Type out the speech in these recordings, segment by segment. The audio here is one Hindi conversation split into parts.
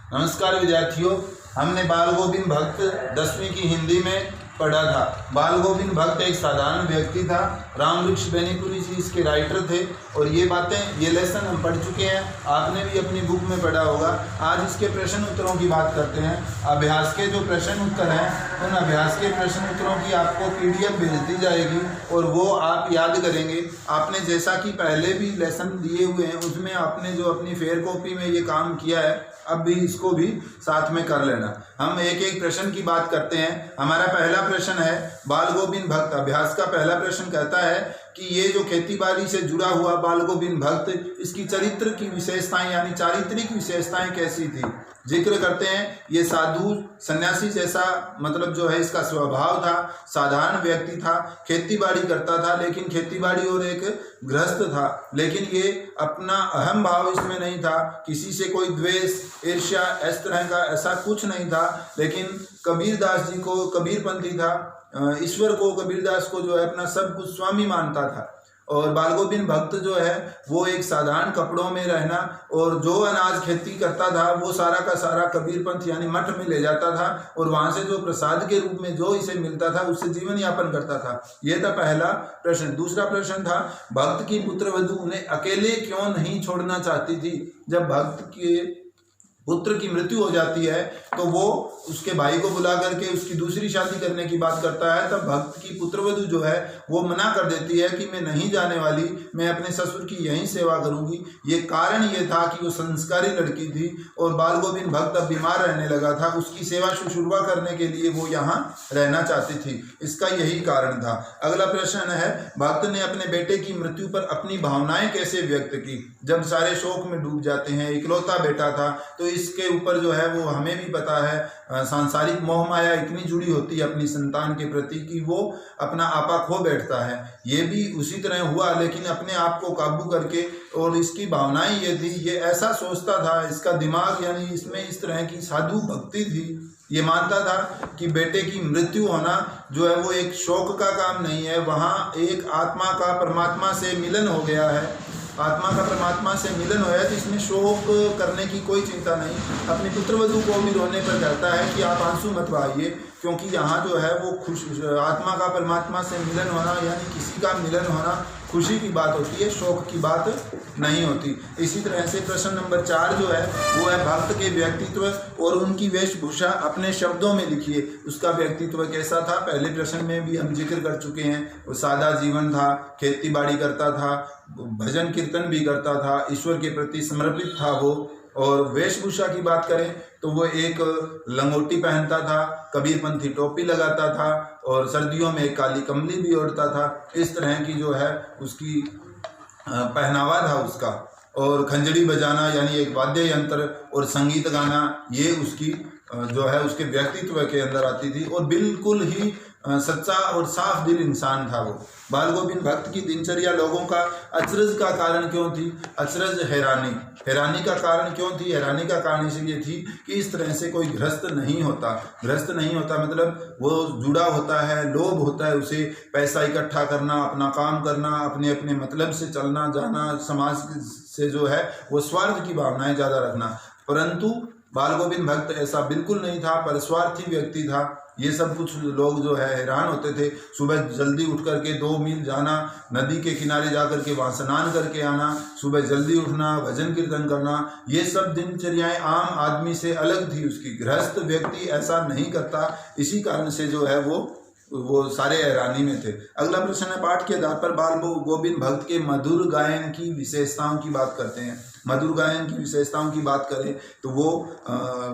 नमस्कार विद्यार्थियों, हमने बाल गोविंद भक्त 10वीं की हिंदी में पढ़ा था। बाल गोविंद भक्त एक साधारण व्यक्ति था। रामवृक्ष बेनीपुरी जी इसके राइटर थे और ये लेसन हम पढ़ चुके हैं, आपने भी अपनी बुक में पढ़ा होगा। आज इसके प्रश्न उत्तरों की बात करते हैं। अभ्यास के जो प्रश्न उत्तर हैं उन अभ्यास के प्रश्न उत्तरों की आपको PDF भेज दी जाएगी और वो आप याद करेंगे। आपने जैसा कि पहले भी लेसन दिए हुए हैं उसमें आपने जो अपनी फेयर कॉपी में ये काम किया है, अब भी इसको भी साथ में कर लेना। हम एक एक प्रश्न की बात करते हैं। हमारा पहला प्रश्न है बाल गोविंद भक्त। अभ्यास का पहला प्रश्न कहता है कि ये जो खेती बाड़ी से जुड़ा हुआ बाल गोविंद भक्त, इसकी चरित्र की विशेषताएं यानी चारित्रिक विशेषताएं कैसी थी। जिक्र करते हैं ये साधु सन्यासी जैसा मतलब जो है इसका स्वभाव था, साधारण व्यक्ति था, खेती बाड़ी करता था, लेकिन खेती बाड़ी और एक गृहस्थ था। लेकिन ये अपना अहम भाव इसमें नहीं था, किसी से कोई द्वेष ईर्ष्या इस तरह का ऐसा कुछ नहीं था। लेकिन कबीरदास जी को कबीरपंथी था, ईश्वर को कबीरदास को जो है अपना सब कुछ स्वामी मानता था। और बाल गोविंद भक्त जो है वो एक साधारण कपड़ों में रहना और जो अनाज खेती करता था वो सारा का सारा कबीरपंथ यानी मठ में ले जाता था और वहां से जो प्रसाद के रूप में जो इसे मिलता था उससे जीवन यापन करता था। ये था पहला प्रश्न। दूसरा प्रश्न था भक्त की पुत्रवधू उन्हें अकेले क्यों नहीं छोड़ना चाहती थी। जब भक्त के पुत्र की मृत्यु हो जाती है तो वो उसके भाई को बुला करके उसकी दूसरी शादी करने की बात करता है। तब भक्त की पुत्रवधू जो है वो मना कर देती है कि मैं नहीं जाने वाली, मैं अपने ससुर की यहीं सेवा करूंगी। ये कारण ये था कि वो संस्कारी लड़की थी और बाल गोविंद भक्त अब बीमार रहने लगा था, उसकी सेवा शुश्रूषा करने के लिए वो यहाँ रहना चाहती थी, इसका यही कारण था। अगला प्रश्न है भक्त ने अपने बेटे की मृत्यु पर अपनी भावनाएं कैसे व्यक्त की। जब सारे शोक में डूब जाते हैं, इकलौता बेटा था, तो इसके ऊपर जो है वो हमें भी पता है सांसारिक मोह माया इतनी जुड़ी होती है अपनी संतान के प्रति कि वो अपना आपा खो बैठता है। ये भी उसी तरह हुआ, लेकिन अपने आप को काबू करके, और इसकी भावनाएं ये थी, ये ऐसा सोचता था, इसका दिमाग यानी इसमें इस तरह की साधु भक्ति थी। ये मानता था कि बेटे की मृत्यु होना जो है वो एक शोक का काम नहीं है, वहाँ एक आत्मा का परमात्मा से मिलन हो गया है, आत्मा का परमात्मा से मिलन होया, तो इसमें शोक करने की कोई चिंता नहीं। अपनी पुत्रवधू को भी रोने पर कहता है कि आप आंसू मत बहाइए, क्योंकि यहाँ जो है वो खुश आत्मा का परमात्मा से मिलन होना यानी किसी का मिलन होना खुशी की बात होती है, शोक की बात नहीं होती। इसी तरह से प्रश्न नंबर 4 जो है वो है भक्त के व्यक्तित्व और उनकी वेशभूषा अपने शब्दों में लिखिए। उसका व्यक्तित्व कैसा था, पहले प्रश्न में भी हम जिक्र कर चुके हैं। वो सादा जीवन था, खेती बाड़ी करता था, भजन कीर्तन भी करता था, ईश्वर के प्रति समर्पित था वो। और वेशभूषा की बात करें तो वो एक लंगोटी पहनता था, कबीरपंथी टोपी लगाता था और सर्दियों में एक काली कमली भी ओढ़ता था। इस तरह की जो है उसकी पहनावा था उसका। और खंजड़ी बजाना यानी एक वाद्य यंत्र और संगीत गाना ये उसकी जो है उसके व्यक्तित्व के अंदर आती थी। और बिल्कुल ही सच्चा और साफ दिल इंसान था वो। बाल गोविंद भक्त की दिनचर्या लोगों का अचरज का कारण क्यों थी। अचरज हैरानी का कारण क्यों थी। हैरानी का कारण इसलिए थी कि इस तरह से कोई गृहस्थ नहीं होता। गृहस्थ नहीं होता मतलब वो जुड़ा होता है, लोभ होता है उसे पैसा इकट्ठा करना, अपना काम करना, अपने अपने मतलब से चलना जाना, समाज से जो है वो स्वार्थ की भावनाएं ज़्यादा रखना। परंतु बाल गोविंद भक्त ऐसा बिल्कुल नहीं था, परस्वार्थी व्यक्ति था। ये सब कुछ लोग जो है हैरान होते थे। सुबह जल्दी उठ करके 2 मील जाना, नदी के किनारे जा करके वहाँ स्नान करके आना, सुबह जल्दी उठना, भजन कीर्तन करना, ये सब दिनचर्याएं आम आदमी से अलग थी उसकी। गृहस्थ व्यक्ति ऐसा नहीं करता, इसी कारण से जो है वो सारे हैरानी में थे। अगला प्रश्न है पाठ के आधार पर बाल गोविंद भक्त के मधुर गायन की विशेषताओं की बात करते हैं। मधुर गायन की विशेषताओं की बात करें तो वो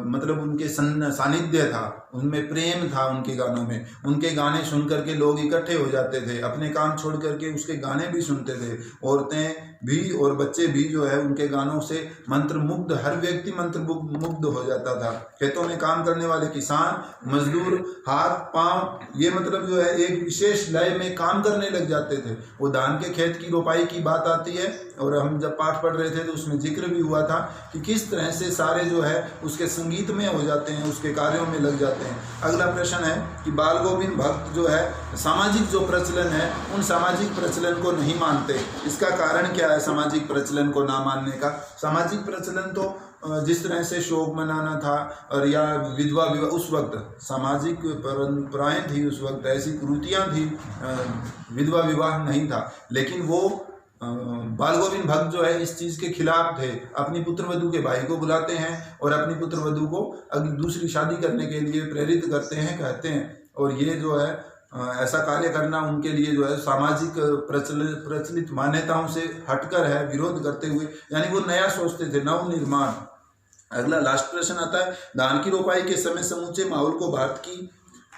मतलब उनके सानिध्य था, उनमें प्रेम था उनके गानों में। उनके गाने सुन करके लोग इकट्ठे हो जाते थे, अपने काम छोड़ करके उसके गाने भी सुनते थे। औरतें भी और बच्चे भी जो है उनके गानों से मंत्रमुग्ध, हर व्यक्ति मंत्रमुग्ध हो जाता था। खेतों में काम करने वाले किसान मजदूर हाथ पांव ये मतलब जो है एक विशेष लय में काम करने लग जाते थे। वो धान के खेत की रोपाई की बात आती है और हम जब पाठ पढ़ रहे थे तो उसमें जिक्र भी हुआ था कि किस तरह से सारे जो है उसके संगीत में हो जाते हैं, उसके कार्यों में लग जाते हैं। अगला प्रश्न है कि बाल गोविंद भक्त जो है सामाजिक जो प्रचलन है उन सामाजिक प्रचलन को नहीं मानते। इसका कारण क्या है सामाजिक प्रचलन को ना मानने का। सामाजिक प्रचलन तो जिस तरह से शोक मनाना था और या विधवा विवाह, उस वक्त सामाजिक परंपराएं थी, उस वक्त ऐसी कुरीतियाँ थी, विधवा विवाह नहीं था। लेकिन वो बाल गोविंद भक्त जो है इस चीज़ के खिलाफ थे। अपनी पुत्रवधू के भाई को बुलाते हैं और अपनी पुत्रवधू को अगली दूसरी शादी करने के लिए प्रेरित करते हैं, कहते हैं। और ये जो है ऐसा कार्य करना उनके लिए जो है सामाजिक प्रचलित मान्यताओं से हटकर है, विरोध करते हुए, यानी वो नया सोचते थे, नव निर्माण। अगला लास्ट प्रश्न आता है, धान की रोपाई के समय समूचे माहौल को भारत की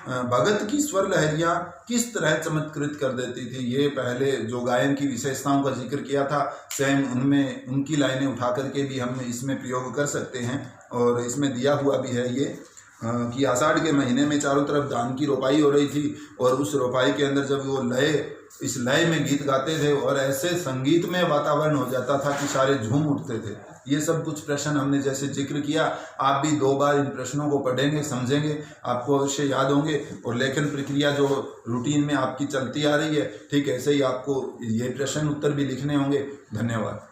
भगत की स्वर लहरियाँ किस तरह चमत्कृत कर देती थी। ये पहले जो गायन की विशेषताओं का जिक्र किया था, सेम उनमें उनकी लाइनें उठा करके भी हम इसमें प्रयोग कर सकते हैं। और इसमें दिया हुआ भी है ये कि आषाढ़ के महीने में चारों तरफ धान की रोपाई हो रही थी और उस रोपाई के अंदर जब वो इस लय में गीत गाते थे और ऐसे संगीतमय वातावरण हो जाता था कि सारे झूम उठते थे। ये सब कुछ प्रश्न हमने जैसे जिक्र किया, आप भी 2 बार इन प्रश्नों को पढ़ेंगे, समझेंगे, आपको अवश्य याद होंगे। और लेखन प्रक्रिया जो रूटीन में आपकी चलती आ रही है, ठीक ऐसे ही आपको ये प्रश्न उत्तर भी लिखने होंगे। धन्यवाद।